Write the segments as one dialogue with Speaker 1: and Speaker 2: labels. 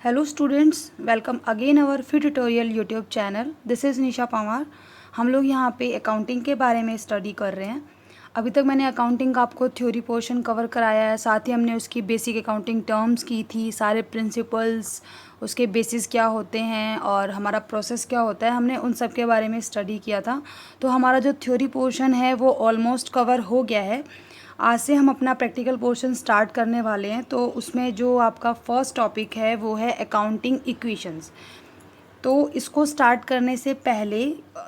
Speaker 1: Hello students, welcome again our free tutorial YouTube channel. This is Nisha Panwar. हम लोग यहाँ पे अकाउंटिंग के बारे में स्टडी कर रहे हैं। अभी तक मैंने अकाउंटिंग का आपको थ्योरी पोर्शन कवर कराया है, साथ ही हमने उसकी बेसिक अकाउंटिंग टर्म्स की थी, सारे प्रिंसिपल्स, उसके बेसिस क्या होते हैं और हमारा प्रोसेस क्या होता है, हमने उन सब के बारे में स्टडी किया था। तो हमारा जो थ्योरी पोर्शन है वो ऑलमोस्ट कवर हो गया है। आज से हम अपना प्रैक्टिकल पोर्शन स्टार्ट करने वाले हैं। तो उसमें जो आपका फर्स्ट टॉपिक है वो है अकाउंटिंग इक्वेशंस। तो इसको स्टार्ट करने से पहले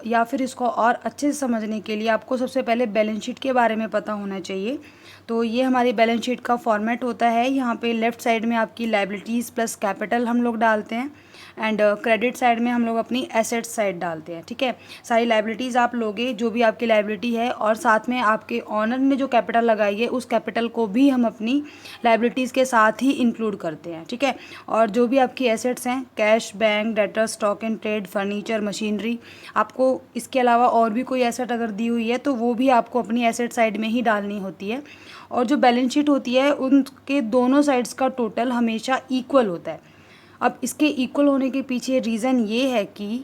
Speaker 1: या फिर इसको और अच्छे से समझने के लिए आपको सबसे पहले बैलेंस शीट के बारे में पता होना चाहिए। तो ये हमारी बैलेंस शीट का फॉर्मेट होता है। यहाँ पे लेफ़्ट साइड में आपकी लायबिलिटीज़ प्लस कैपिटल हम लोग डालते हैं एंड क्रेडिट साइड में हम लोग अपनी एसेट्स साइड डालते हैं। ठीक है, सारी लायबिलिटीज़ आप लोगे जो भी आपकी लायबिलिटी है, और साथ में आपके ऑनर ने जो कैपिटल लगाई है उस कैपिटल को भी हम अपनी लायबिलिटीज़ के साथ ही इंक्लूड करते हैं। ठीक है, और जो भी आपकी एसेट्स हैं, cash, bank, debtor, stock and trade, furniture, machinery, आपको इसके अलावा और भी कोई एसेट अगर दी हुई है तो वो भी आपको अपनी एसेट साइड में ही डालनी होती है। और जो बैलेंस शीट होती है उनके दोनों साइड्स का टोटल हमेशा इक्वल होता है। अब इसके इक्वल होने के पीछे रीज़न ये है कि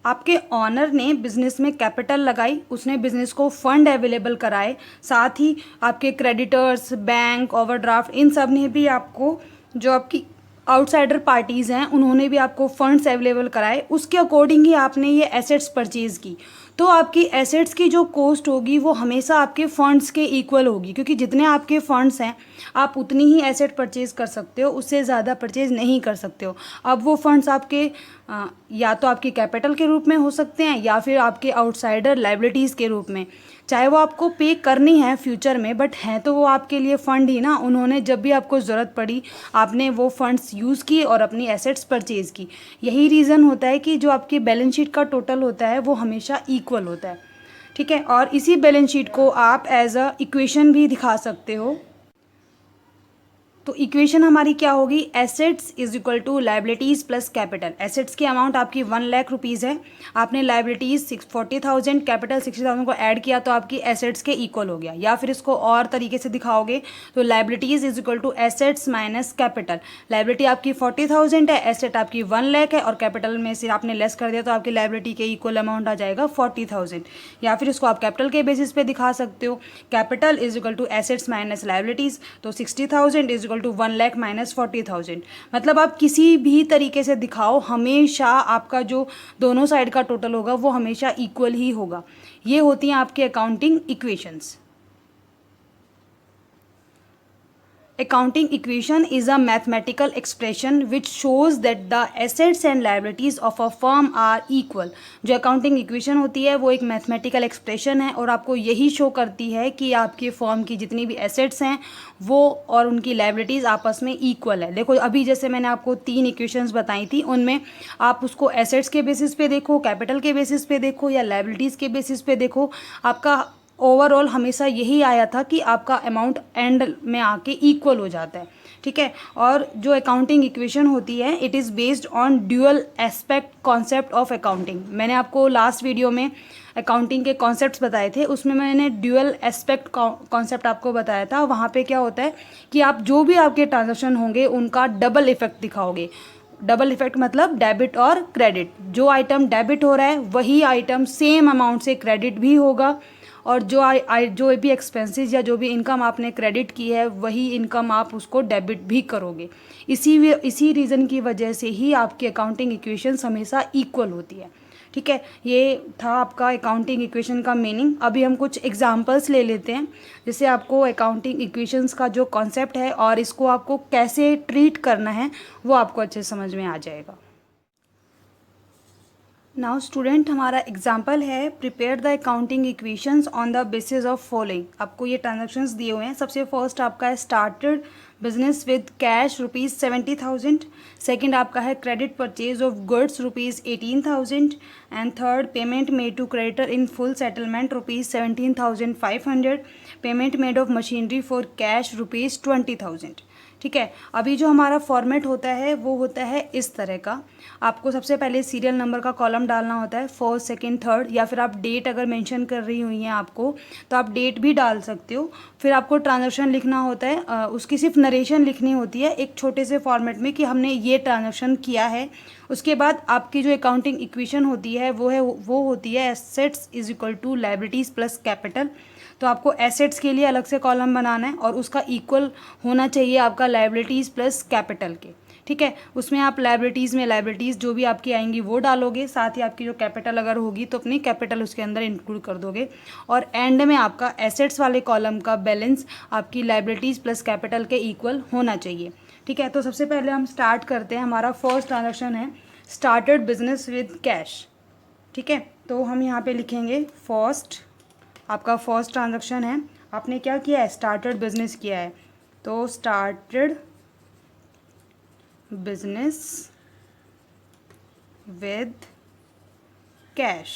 Speaker 1: आपके ऑनर ने बिज़नेस में कैपिटल लगाई, उसने बिज़नेस को फंड अवेलेबल कराए, साथ ही आपके क्रेडिटर्स, बैंक, ओवरड्राफ्ट, इन सब ने भी आपको, जो आपकी आउटसाइडर पार्टीज़ हैं उन्होंने भी आपको फंड्स अवेलेबल कराए। उसके अकॉर्डिंग ही आपने ये एसेट्स परचेज़ की। तो आपकी एसेट्स की जो कॉस्ट होगी वो हमेशा आपके फंड्स के इक्वल होगी, क्योंकि जितने आपके फंड्स हैं आप उतनी ही एसेट परचेज़ कर सकते हो, उससे ज़्यादा परचेज़ नहीं कर सकते हो। अब वो फंड्स आपके या तो आपकी कैपिटल के रूप में हो सकते हैं या फिर आपके आउटसाइडर लायबिलिटीज़ के रूप में, चाहे वो आपको पे करनी है फ्यूचर में, बट हैं तो वो आपके लिए फ़ंड ही ना। उन्होंने जब भी आपको ज़रूरत पड़ी आपने वो फंड्स यूज़ किए और अपनी एसेट्स परचेज़ की। यही रीज़न होता है कि जो आपकी बैलेंस शीट का टोटल होता है वो हमेशा इक्वल होता है। ठीक है, और इसी बैलेंस शीट को आप एज अ इक्वेशन भी दिखा सकते हो। तो इक्वेशन हमारी क्या होगी? Assets is equal to liabilities plus capital. Assets की अमाउंट आपकी 1,00,000 है, आपने लायबिलिटीज़ 40,000, कैपिटल 60,000 को ऐड किया तो आपकी एसेट्स के इक्वल हो गया। या फिर इसको और तरीके से दिखाओगे तो liabilities is equal to assets minus capital. Liability आपकी 40,000 है, एसेट आपकी 1,00,000 है, और कैपिटल में से आपने लेस कर दिया तो आपकी लायबिलिटी के इक्वल अमाउंट आ जाएगा 40,000। या फिर इसको आप कैपिटल के बेसिस पे दिखा सकते हो। Capital is equal to assets minus liabilities, तो 60,000 इज इक्वल टू 1,00,000 माइनस 40,000। मतलब आप किसी भी तरीके से दिखाओ, हमेशा आपका जो दोनों साइड का टोटल होगा वो हमेशा इक्वल ही होगा। ये होती हैं आपके accounting equations. Accounting equation is a mathematical expression which shows that the assets and liabilities of a firm are equal। जो accounting equation होती है वो एक mathematical expression है और आपको यही शो करती है कि आपके फर्म की जितनी भी assets हैं वो और उनकी liabilities आपस में equal है। देखो अभी जैसे मैंने आपको 3 equations बताई थी, उनमें आप उसको assets के बेसिस पे देखो, capital के बेसिस पे देखो या liabilities के बेसिस पे देखो, आपका ओवरऑल हमेशा यही आया था कि आपका अमाउंट एंड में आके इक्वल हो जाता है। ठीक है, और जो अकाउंटिंग इक्वेशन होती है it is based on dual aspect concept of accounting. मैंने आपको लास्ट वीडियो में अकाउंटिंग के कॉन्सेप्ट्स बताए थे, उसमें मैंने ड्यूअल एस्पेक्ट कॉन्सेप्ट आपको बताया था। वहाँ पे क्या होता है कि आप जो भी आपके ट्रांजेक्शन होंगे उनका डबल इफेक्ट दिखाओगे। डबल इफेक्ट मतलब डेबिट और क्रेडिट। जो आइटम डेबिट हो रहा है वही आइटम सेम अमाउंट से क्रेडिट भी होगा, और जो भी एक्सपेंसेस या जो भी इनकम आपने क्रेडिट की है वही इनकम आप उसको डेबिट भी करोगे। इसी रीज़न की वजह से ही आपकी अकाउंटिंग इक्वेशंस हमेशा इक्वल होती है। ठीक है, ये था आपका अकाउंटिंग इक्वेशन का मीनिंग। अभी हम कुछ एग्जांपल्स ले लेते हैं जिससे आपको अकाउंटिंग इक्वेशंस का जो कॉन्सेप्ट है और इसको आपको कैसे ट्रीट करना है वो आपको अच्छे समझ में आ जाएगा। नाउ स्टूडेंट, हमारा एग्जाम्पल है prepare the accounting equations on the basis of following. आपको ये ट्रांजेक्शन्स दिए हुए हैं। सबसे फर्स्ट आपका है started business with cash ₹70,000। Second आपका है credit purchase of goods ₹18,000। And third payment made to creditor in full settlement ₹17,500। Payment made of machinery for cash ₹20,000। ठीक है। अभी जो हमारा फॉर्मेट होता है वो होता है इस तरह का। आपको सबसे पहले सीरियल नंबर का कॉलम डालना होता है, फर्स्ट सेकंड थर्ड, या फिर आप डेट अगर मेंशन कर रही हुई हैं आपको तो आप डेट भी डाल सकते हो। फिर आपको ट्रांजैक्शन लिखना होता है, उसकी सिर्फ नरेशन लिखनी होती है एक छोटे से फॉर्मेट में कि हमने ये ट्रांजैक्शन किया है। उसके बाद आपकी जो अकाउंटिंग इक्वेशन होती है वो होती है assets is equal to liabilities plus capital. तो आपको एसेट्स के लिए अलग से कॉलम बनाना है और उसका इक्वल होना चाहिए आपका लायबिलिटीज़ प्लस कैपिटल के, ठीक है। उसमें आप लायबिलिटीज़ में लायबिलिटीज़ जो भी आपकी आएंगी वो डालोगे, साथ ही आपकी जो कैपिटल अगर होगी तो अपनी कैपिटल उसके अंदर इंक्लूड कर दोगे, और एंड में आपका एसेट्स वाले कॉलम का बैलेंस आपकी लायबिलिटीज़ प्लस कैपिटल के इक्वल होना चाहिए, ठीक है। तो सबसे पहले हम स्टार्ट करते हैं। हमारा फर्स्ट ट्रांजेक्शन है स्टार्टेड बिजनेस विद कैश, ठीक है। तो हम यहाँ पे लिखेंगे फर्स्ट, आपका फर्स्ट ट्रांजेक्शन है, आपने क्या किया है, स्टार्टेड बिजनेस किया है। तो स्टार्टेड बिजनेस विद कैश।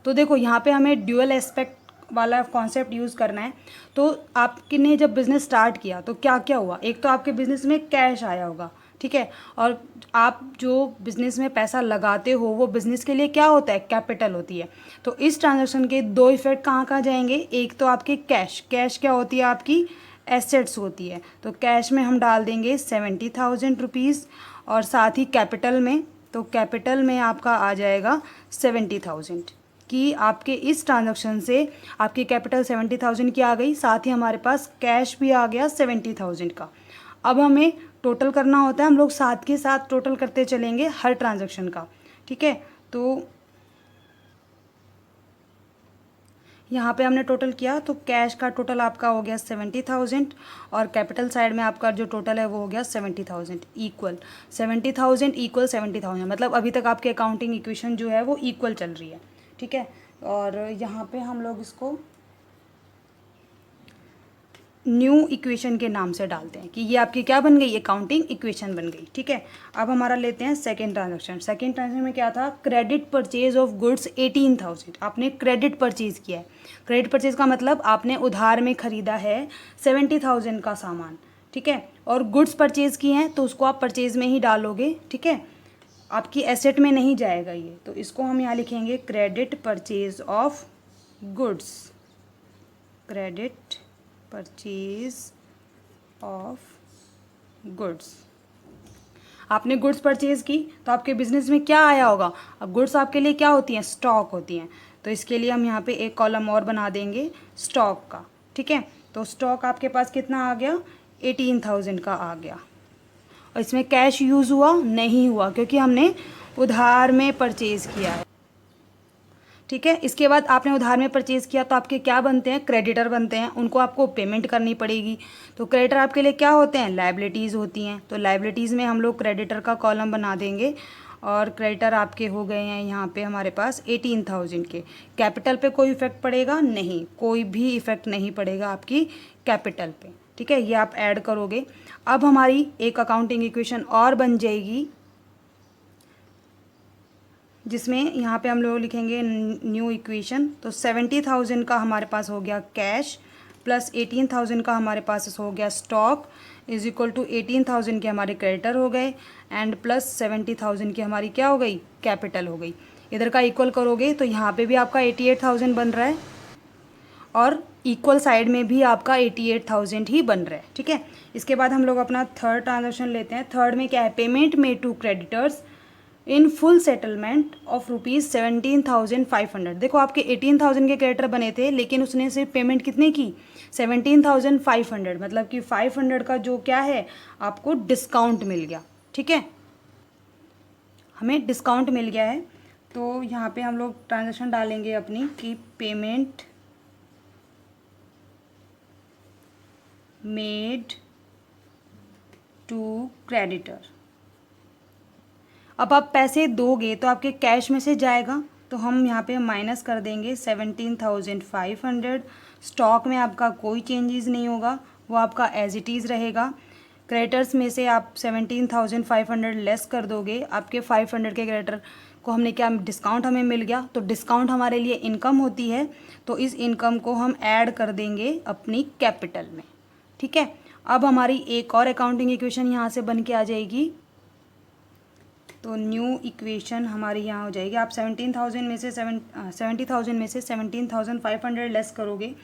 Speaker 1: तो देखो यहाँ पे हमें ड्यूअल एस्पेक्ट वाला कॉन्सेप्ट यूज़ करना है। तो आपने जब बिज़नेस स्टार्ट किया तो क्या क्या हुआ, एक तो आपके बिज़नेस में कैश आया होगा, ठीक है, और आप जो बिज़नेस में पैसा लगाते हो वो बिज़नेस के लिए क्या होता है, कैपिटल होती है। तो इस ट्रांजैक्शन के दो इफेक्ट कहाँ कहाँ जाएंगे, एक तो आपके कैश क्या होती है, आपकी एसेट्स होती है। तो कैश में हम डाल देंगे 70,000 रुपीज़, और साथ ही कैपिटल में, तो कैपिटल में आपका आ जाएगा 70,000 कि आपके इस ट्रांजैक्शन से आपकी कैपिटल 70,000 की आ गई, साथ ही हमारे पास कैश भी आ गया 70,000 का। अब हमें टोटल करना होता है, हम लोग साथ के साथ टोटल करते चलेंगे हर ट्रांजैक्शन का, ठीक है। तो यहाँ पे हमने टोटल किया तो कैश का टोटल आपका हो गया 70,000, और कैपिटल साइड में आपका जो टोटल है वो हो गया 70,000 इक्वल 70,000 इक्वल 70,000, मतलब अभी तक आपकी अकाउंटिंग इक्वेशन जो है वो इक्वल चल रही है, ठीक है। और यहाँ पे हम लोग इसको न्यू इक्वेशन के नाम से डालते हैं कि ये आपकी क्या बन गई, अकाउंटिंग इक्वेशन बन गई, ठीक है। अब हमारा लेते हैं सेकंड ट्रांजैक्शन। सेकंड ट्रांजैक्शन में क्या था, क्रेडिट परचेज ऑफ गुड्स 18,000, आपने क्रेडिट परचेज किया है। क्रेडिट परचेज का मतलब आपने उधार में ख़रीदा है 70,000 का सामान, ठीक है, और गुड्स परचेज की हैं तो उसको आप परचेज में ही डालोगे, ठीक है, आपकी एसेट में नहीं जाएगा ये। तो इसको हम यहाँ लिखेंगे credit purchase of goods, credit purchase of goods. आपने गुड्स परचेज की तो आपके बिजनेस में क्या आया होगा, अब गुड्स आपके लिए क्या होती हैं, स्टॉक होती हैं। तो इसके लिए हम यहाँ पे एक कॉलम और बना देंगे स्टॉक का, ठीक है। तो स्टॉक आपके पास कितना आ गया, 18,000 का आ गया, और इसमें कैश यूज़ हुआ नहीं हुआ क्योंकि हमने उधार में परचेज़ किया है, ठीक है। इसके बाद आपने उधार में परचेज़ किया तो आपके क्या बनते हैं, क्रेडिटर बनते हैं, उनको आपको पेमेंट करनी पड़ेगी। तो क्रेडिटर आपके लिए क्या होते हैं, लायबिलिटीज़ होती हैं। तो लायबिलिटीज़ में हम लोग क्रेडिटर का कॉलम बना देंगे, और क्रेडिटर आपके हो गए हैं यहाँ पे हमारे पास 18,000 के। कैपिटल पे कोई इफेक्ट पड़ेगा नहीं, कोई भी इफेक्ट नहीं पड़ेगा आपकी कैपिटल पे, ठीक है, ये आप ऐड करोगे। अब हमारी एक अकाउंटिंग इक्वेशन और बन जाएगी जिसमें यहाँ पे हम लोग लिखेंगे न्यू इक्वेशन। तो 70,000 का हमारे पास हो गया कैश, प्लस 18,000 का हमारे पास हो गया स्टॉक, इज इक्वल टू 18,000 के हमारे क्रेडिटर हो गए, एंड प्लस 70,000 की हमारी क्या हो गई, कैपिटल हो गई। इधर का इक्वल करोगे तो यहाँ पे भी आपका 88,000 बन रहा है, और इक्वल साइड में भी आपका 88,000 ही बन रहा है, ठीक है। इसके बाद हम लोग अपना थर्ड ट्रांजेक्शन लेते हैं। थर्ड में क्या है, payment made to creditors in full settlement of ₹17,500। देखो आपके 18,000 के क्रेडिटर बने थे, लेकिन उसने सिर्फ पेमेंट कितने की, 17,500, मतलब कि 500 का जो क्या है आपको डिस्काउंट मिल गया, ठीक है, हमें डिस्काउंट मिल गया है। तो यहाँ पे हम लोग ट्रांजेक्शन डालेंगे अपनी कि पेमेंट मेड टू क्रेडिटर। अब आप पैसे दोगे तो आपके कैश में से जाएगा, तो हम यहाँ पे माइनस कर देंगे 17,500। स्टॉक में आपका कोई चेंजेस नहीं होगा, वो आपका एज इट इज़ रहेगा। क्रेडिटर्स में से आप 17,500 लेस कर दोगे, आपके 500 के क्रेडिटर को हमने क्या, डिस्काउंट हमें मिल गया। तो डिस्काउंट हमारे लिए इनकम होती है, तो इस इनकम को हम ऐड कर देंगे अपनी कैपिटल में, ठीक है। अब हमारी एक और अकाउंटिंग इक्वेशन यहाँ से बन के आ जाएगी। तो न्यू इक्वेशन हमारी यहाँ हो जाएगी। आप 70,000 में से 17,500 लेस करोगे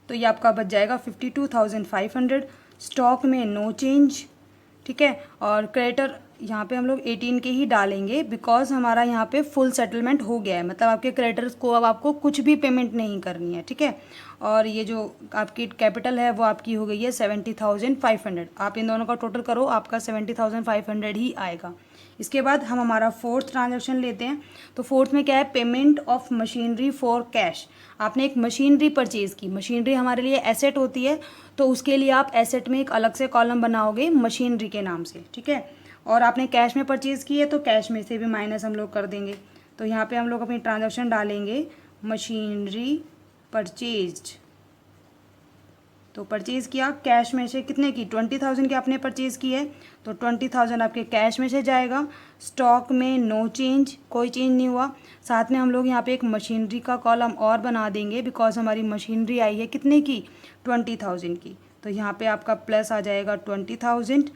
Speaker 1: तो ये आपका बच जाएगा 52,500। स्टॉक में नो चेंज, ठीक है। और क्रेडिटर यहाँ पे हम लोग 18 के ही डालेंगे बिकॉज हमारा यहाँ पे फुल सेटलमेंट हो गया है, मतलब आपके क्रेडिटर्स को अब आपको कुछ भी पेमेंट नहीं करनी है, ठीक है। और ये जो आपकी कैपिटल है वो आपकी हो गई है 70,500। आप इन दोनों का टोटल करो, आपका 70,500 ही आएगा। इसके बाद हम हमारा फोर्थ ट्रांजैक्शन लेते हैं। तो फोर्थ में क्या है, payment of machinery for cash. आपने एक मशीनरी परचेज़ की, मशीनरी हमारे लिए एसेट होती है, तो उसके लिए आप एसेट में एक अलग से कॉलम बनाओगे मशीनरी के नाम से, ठीक है। और आपने कैश में परचेज़ की है तो कैश में से भी माइनस हम लोग कर देंगे। तो यहाँ पे हम लोग अपनी ट्रांजैक्शन डालेंगे मशीनरी परचेज्ड। तो परचेज़ किया कैश में से, कितने की, 20,000 की आपने परचेज़ की है, तो 20,000 आपके कैश में से जाएगा। स्टॉक में नो चेंज, कोई चेंज नहीं हुआ। साथ में हम लोग यहाँ पे एक मशीनरी का कॉलम और बना देंगे बिकॉज हमारी मशीनरी आई है कितने की, 20,000 की। तो यहाँ पे आपका प्लस आ जाएगा 20,000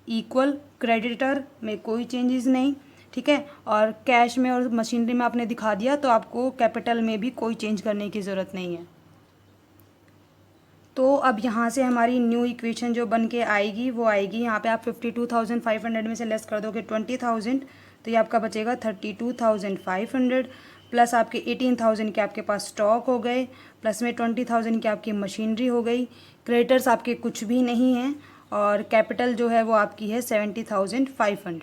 Speaker 1: इक्वल क्रेडिटर में कोई चेंजेस नहीं, ठीक है। और कैश में और मशीनरी में आपने दिखा दिया तो आपको कैपिटल में भी कोई चेंज करने की ज़रूरत नहीं है। तो अब यहाँ से हमारी न्यू इक्वेशन जो बन के आएगी वो आएगी, यहाँ पे आप 52,500 में से लेस कर दोगे 20,000 तो ये आपका बचेगा 32,500 प्लस आपके 18,000 के आपके पास स्टॉक हो गए, प्लस में 20,000 की आपकी मशीनरी हो गई। क्रेडिटर्स आपके कुछ भी नहीं हैं और कैपिटल जो है वो आपकी है 70,500।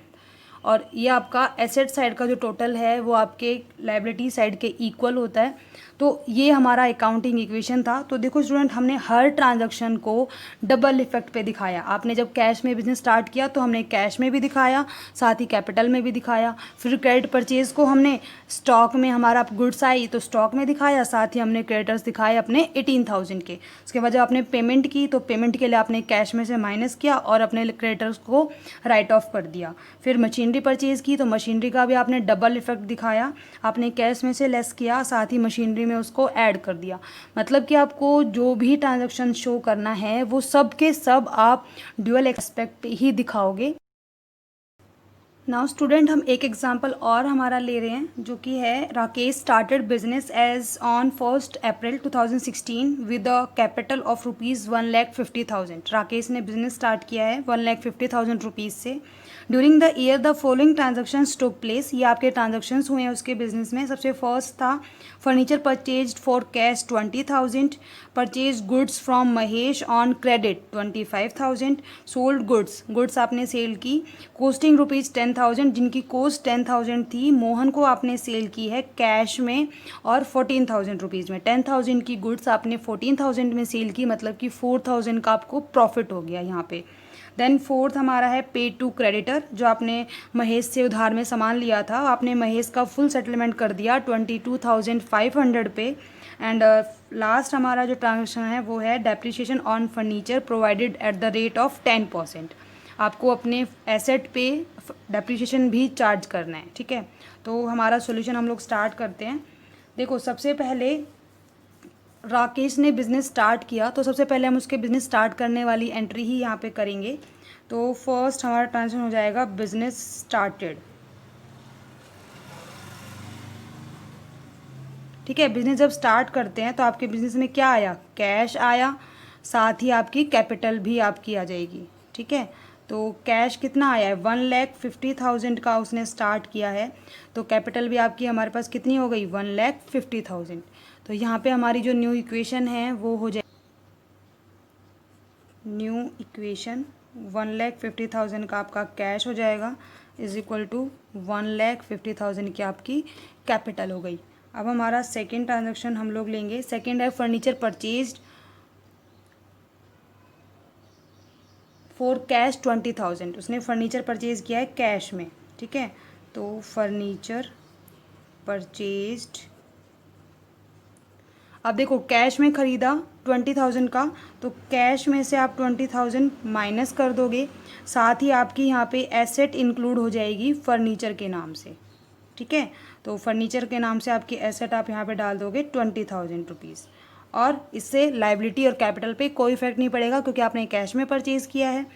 Speaker 1: और ये आपका एसेट साइड का जो टोटल है वो आपके लायबिलिटी साइड के इक्वल होता है। तो ये हमारा अकाउंटिंग इक्वेशन था। तो देखो स्टूडेंट, हमने हर ट्रांजैक्शन को डबल इफेक्ट पे दिखाया। आपने जब कैश में बिजनेस स्टार्ट किया तो हमने कैश में भी दिखाया, साथ ही कैपिटल में भी दिखाया। फिर क्रेडिट परचेज को हमने स्टॉक में, हमारा गुड्स आई तो स्टॉक में दिखाया, साथ ही हमने क्रेडिटर्स दिखाए अपने 18,000 के। उसके बाद जब आपने पेमेंट की तो पेमेंट के लिए आपने कैश में से माइनस किया और अपने क्रेडिटर्स को राइट ऑफ कर दिया। फिर मशीनरी परचेज की तो मशीनरी का भी आपने डबल इफेक्ट दिखाया, आपने कैश में से लेस किया, साथ ही मशीनरी में उसको ऐड कर दिया। मतलब कि आपको जो भी ट्रांजैक्शन शो करना है वो सब के सब आप ड्यूअल एस्पेक्ट ही दिखाओगे। नाउ स्टूडेंट, हम एक एग्जांपल और हमारा ले रहे हैं जो कि है, Rakesh started business as on 1 April 2016 with a capital of ₹1,50,000। Rakesh ने बिजनेस स्टार्ट किया है 1,50,000 रुपीज़ से। During the year the following transactions took place. ये आपके ट्रांजेक्शन्स हुए हैं उसके बिजनेस में। सबसे फर्स्ट था furniture purchased for cash 20,000, purchase goods from Mahesh on credit 25,000, sold goods आपने सेल की, कोस्टिंग ₹10,000 जिनकी कोस्ट 10,000 थी, मोहन को आपने सेल की है कैश में और 14,000 रुपीज़ में। 10,000 की गुड्स आपने 14,000 में सेल की, मतलब कि 4,000 का आपको प्रॉफिट हो गया यहाँ पे। देन फोर्थ हमारा है पे टू क्रेडिटर, जो आपने महेश से उधार में सामान लिया था, आपने महेश का फुल सेटलमेंट कर दिया 22,500 पे। एंड लास्ट हमारा जो ट्रांजेक्शन है वो है depreciation on furniture provided at the rate of 10%। आपको अपने एसेट पे डेप्रिसिएशन भी चार्ज करना है, ठीक है। तो हमारा सॉल्यूशन हम लोग स्टार्ट करते हैं। देखो, सबसे पहले राकेश ने बिज़नेस स्टार्ट किया तो सबसे पहले हम उसके बिज़नेस स्टार्ट करने वाली एंट्री ही यहाँ पे करेंगे। तो फर्स्ट हमारा ट्रांजेक्शन हो जाएगा बिज़नेस स्टार्टेड, ठीक है। बिज़नेस जब स्टार्ट करते हैं तो आपके बिज़नेस में क्या आया, कैश आया, साथ ही आपकी कैपिटल भी आपकी आ जाएगी, ठीक है। तो कैश कितना आया है, 1,50,000 का उसने स्टार्ट किया है, तो कैपिटल भी आपकी हमारे पास कितनी हो गई, 1,50,000। तो यहाँ पे हमारी जो न्यू इक्वेशन है वो हो जाए, न्यू इक्वेशन 1,50,000 का आपका कैश हो जाएगा इज इक्वल टू 1,50,000 की आपकी कैपिटल हो गई। अब हमारा सेकेंड ट्रांजेक्शन हम लोग लेंगे। सेकेंड है फर्नीचर परचेज्ड फॉर कैश 20,000। उसने फर्नीचर परचेज किया है कैश में, ठीक है। तो फर्नीचर परचेज्ड, अब देखो कैश में ख़रीदा 20,000 का, तो कैश में से आप 20,000 माइनस कर दोगे, साथ ही आपकी यहाँ पे एसेट इंक्लूड हो जाएगी फर्नीचर के नाम से, ठीक है। तो फर्नीचर के नाम से आपकी एसेट आप यहाँ पे डाल दोगे 20,000 रुपीज़। और इससे लायबिलिटी और कैपिटल पे कोई इफेक्ट नहीं पड़ेगा क्योंकि आपने कैश में परचेज़ किया है,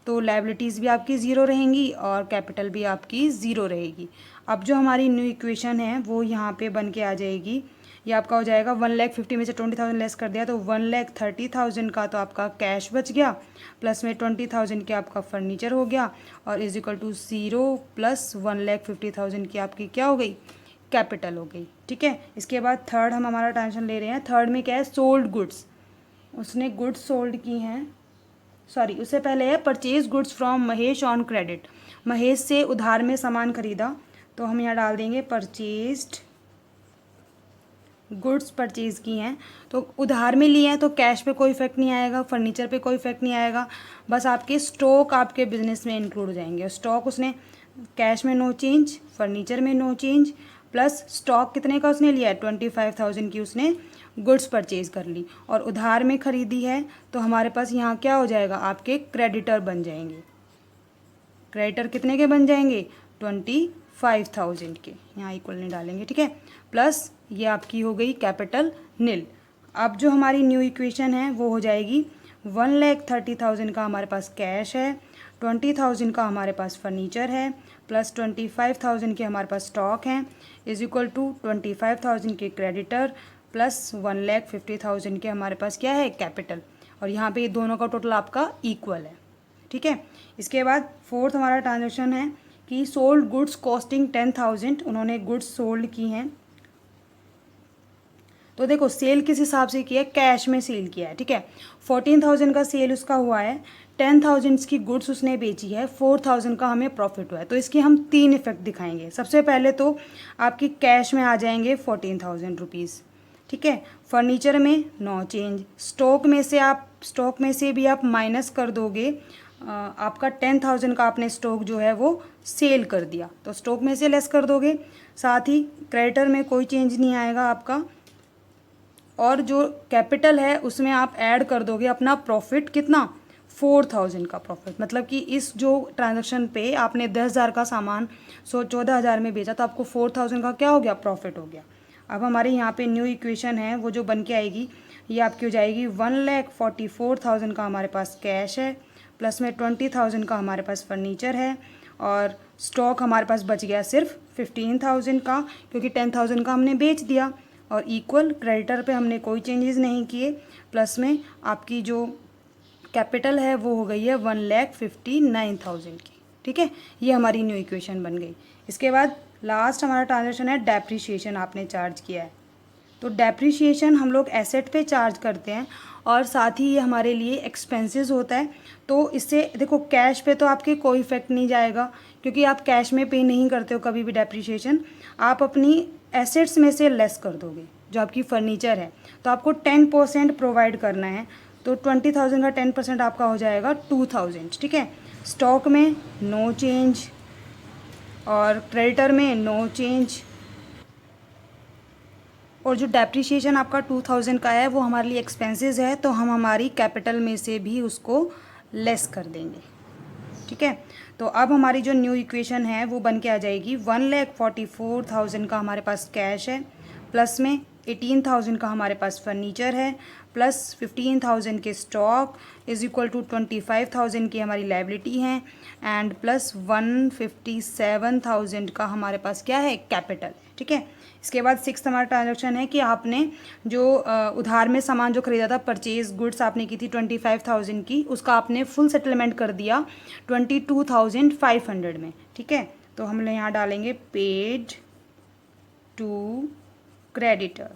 Speaker 1: तो लायबिलिटीज़ भी आपकी ज़ीरो रहेंगी और कैपिटल भी आपकी ज़ीरो रहेगी। अब जो हमारी न्यू इक्वेशन है वो यहाँ पे बन के आ जाएगी, ये आपका हो जाएगा 1,50,000 में से 20,000 लेस कर दिया तो 1,30,000 का तो आपका कैश बच गया, प्लस में 20,000 के आपका फर्नीचर हो गया और इज इक्वल टू 0 प्लस 1,50,000 की आपकी क्या हो गई, कैपिटल हो गई। ठीक है, इसके बाद थर्ड हम हमारा टेंशन ले रहे हैं। थर्ड में क्या है, सोल्ड गुड्स, उसने गुड्स सोल्ड की हैं, सॉरी उससे पहले है purchase goods from Mahesh on credit, Mahesh से उधार में सामान खरीदा, तो हम यहाँ डाल देंगे परचेज्ड गुड्स परचेज़ की हैं, तो उधार में लिए हैं तो कैश पे कोई इफेक्ट नहीं आएगा, फर्नीचर पे कोई इफेक्ट नहीं आएगा, बस आपके स्टॉक आपके बिजनेस में इंक्लूड हो जाएंगे। स्टॉक उसने कैश में नो चेंज, फर्नीचर में नो चेंज, प्लस स्टॉक कितने का उसने लिया है, 25,000 की उसने गुड्स परचेज कर ली और उधार में ख़रीदी है, तो हमारे पास यहाँ क्या हो जाएगा, आपके क्रेडिटर बन जाएंगे। क्रेडिटर कितने के बन जाएंगे, 25,000 के, यहाँ इक्वल नहीं डालेंगे। ठीक है, प्लस ये आपकी हो गई कैपिटल नील। अब जो हमारी न्यू इक्वेशन है वो हो जाएगी 1,30,000 का हमारे पास कैश है, 20,000 का हमारे पास फर्नीचर है, प्लस 25,000 के हमारे पास स्टॉक हैं, इज इक्वल टू 25,000 के क्रेडिटर प्लस 1,50,000 के हमारे पास क्या है, कैपिटल, और यहाँ पे ये दोनों का टोटल आपका इक्वल है। ठीक है, इसके बाद फोर्थ हमारा ट्रांजेक्शन है कि सोल्ड गुड्स कॉस्टिंग 10,000, उन्होंने गुड्स सोल्ड की हैं, तो देखो सेल किस हिसाब से किया है, कैश में सेल किया है। ठीक है, 14,000 का सेल उसका हुआ है, 10,000 की गुड्स उसने बेची है, 4,000 का हमें प्रॉफिट हुआ है, तो इसके हम 3 इफेक्ट दिखाएंगे। सबसे पहले तो आपकी कैश में आ जाएंगे 14,000 रुपीज़। ठीक है, फर्नीचर में नो चेंज, स्टॉक में से भी आप माइनस कर दोगे, आपका 10,000 का आपने स्टॉक जो है वो सेल कर दिया, तो स्टॉक में से लेस कर दोगे, साथ ही क्रेडिटर में कोई चेंज नहीं आएगा आपका, और जो कैपिटल है उसमें आप ऐड कर दोगे अपना प्रॉफिट, कितना, 4,000 का प्रॉफिट, मतलब कि इस जो ट्रांजैक्शन पे आपने 10,000 का सामान 14,000 में बेचा तो आपको 4,000 का क्या हो गया, प्रॉफिट हो गया। अब हमारे यहाँ पे न्यू इक्वेशन है वो जो बन के आएगी, ये आपकी हो जाएगी 1,44,000 का हमारे पास कैश है, प्लस में 20,000 का हमारे पास फर्नीचर है, और स्टॉक हमारे पास बच गया सिर्फ 15,000 का क्योंकि 10,000 का हमने बेच दिया, और इक्वल क्रेडिटर पे हमने कोई चेंजेस नहीं किए, प्लस में आपकी जो कैपिटल है वो हो गई है 1,59,000 की। ठीक है, ये हमारी न्यू इक्वेशन बन गई। इसके बाद लास्ट हमारा ट्रांजेक्शन है डेप्रिसिएशन, आपने चार्ज किया है, तो डेप्रिसिएशन हम लोग एसेट पे चार्ज करते हैं और साथ ही ये हमारे लिए एक्सपेंसेस होता है, तो इससे देखो कैश पे तो आपके कोई इफेक्ट नहीं जाएगा क्योंकि आप कैश में पे नहीं करते हो कभी भी डेप्रिसिएशन, आप अपनी एसेट्स में से लेस कर दोगे। जो आपकी फर्नीचर है तो आपको 10% प्रोवाइड करना है, तो 20,000 का 10% आपका हो जाएगा 2,000। ठीक है, स्टॉक में नो चेंज और क्रेडिटर में नो चेंज, और जो डेप्रिसिएशन आपका 2,000 का है वो हमारे लिए एक्सपेंसेस है, तो हम हमारी कैपिटल में से भी उसको लेस कर देंगे। ठीक है, तो अब हमारी जो न्यू इक्वेशन है वो बन के आ जाएगी 1,44,000 का हमारे पास कैश है, प्लस में 18,000 का हमारे पास फर्नीचर है, प्लस 15,000 के स्टॉक इज इक्वल टू 25,000 की हमारी लायबिलिटी है, एंड प्लस 157,000 का हमारे पास क्या है, कैपिटल। ठीक है, इसके बाद सिक्स्थ हमारा ट्रांजेक्शन है कि आपने जो उधार में सामान जो खरीदा था, परचेज गुड्स आपने की थी 25,000 की, उसका आपने फुल सेटलमेंट कर दिया 22,500 में। ठीक है, तो हम यहाँ डालेंगे पेड टू क्रेडिटर,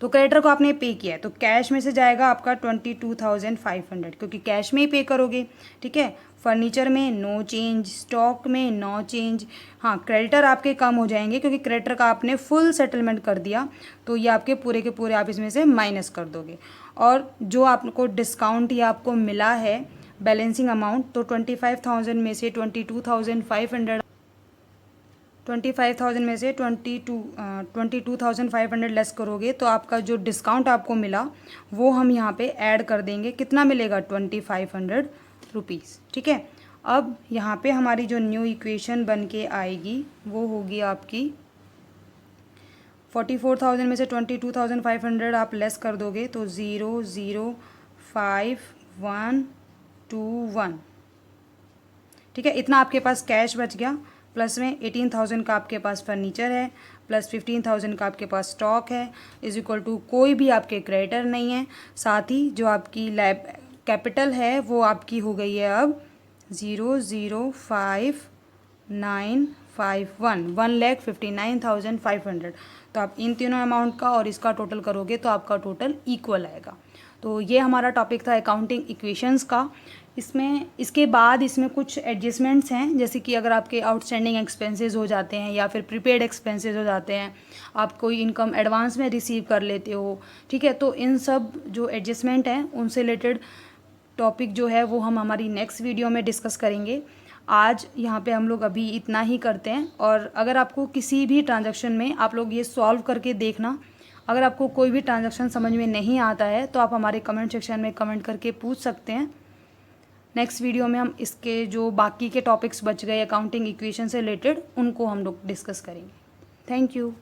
Speaker 1: तो क्रेडिटर को आपने पे किया है तो कैश में से जाएगा आपका 22,500 क्योंकि कैश में ही पे करोगे। ठीक है, फर्नीचर में नो चेंज, स्टॉक में नो चेंज, हाँ क्रेडिटर आपके कम हो जाएंगे क्योंकि क्रेडिटर का आपने फुल सेटलमेंट कर दिया, तो ये आपके पूरे के पूरे आप इसमें से माइनस कर दोगे, और जो आपको डिस्काउंट या आपको मिला है बैलेंसिंग अमाउंट, तो 25,000 में से 25,000 में से 22,500 लेस करोगे तो आपका जो डिस्काउंट आपको मिला वो हम यहाँ पे ऐड कर देंगे, कितना मिलेगा, 2,500 रुपीज़। ठीक है, अब यहाँ पे हमारी जो न्यू इक्वेशन बन के आएगी वो होगी आपकी 44,000 में से 22,500 आप लेस कर दोगे तो 0,0,5,1,2,1, ठीक है। इतना आपके पास कैश बच गया, प्लस में 18,000 का आपके पास फर्नीचर है, प्लस 15,000 का आपके पास स्टॉक है, इज इक्वल टू कोई भी आपके क्रेडिटर नहीं है। साथ ही जो आपकी लैब कैपिटल है वो आपकी हो गई है अब 0,0,5,951, 1,59,500। तो आप इन तीनों अमाउंट का और इसका टोटल करोगे तो आपका टोटल इक्वल आएगा। तो ये हमारा टॉपिक था अकाउंटिंग इक्वेशंस का। इसके बाद इसमें कुछ एडजस्टमेंट्स हैं, जैसे कि अगर आपके आउटस्टैंडिंग एक्सपेंसेस हो जाते हैं या फिर प्रीपेड एक्सपेंसेस हो जाते हैं, आप कोई इनकम एडवांस में रिसीव कर लेते हो, ठीक है। तो इन सब जो एडजस्टमेंट हैं उनसे रिलेटेड टॉपिक जो है वो हम हमारी नेक्स्ट वीडियो में डिस्कस करेंगे। आज यहाँ पे हम लोग अभी इतना ही करते हैं। और अगर आपको किसी भी ट्रांजैक्शन में आप लोग ये सॉल्व करके देखना, अगर आपको कोई भी ट्रांजैक्शन समझ में नहीं आता है तो आप हमारे कमेंट सेक्शन में कमेंट करके पूछ सकते हैं। नेक्स्ट वीडियो में हम इसके जो बाकी के टॉपिक्स बच गए अकाउंटिंग इक्वेशन से रिलेटेड उनको हम लोग डिस्कस करेंगे। Thank you.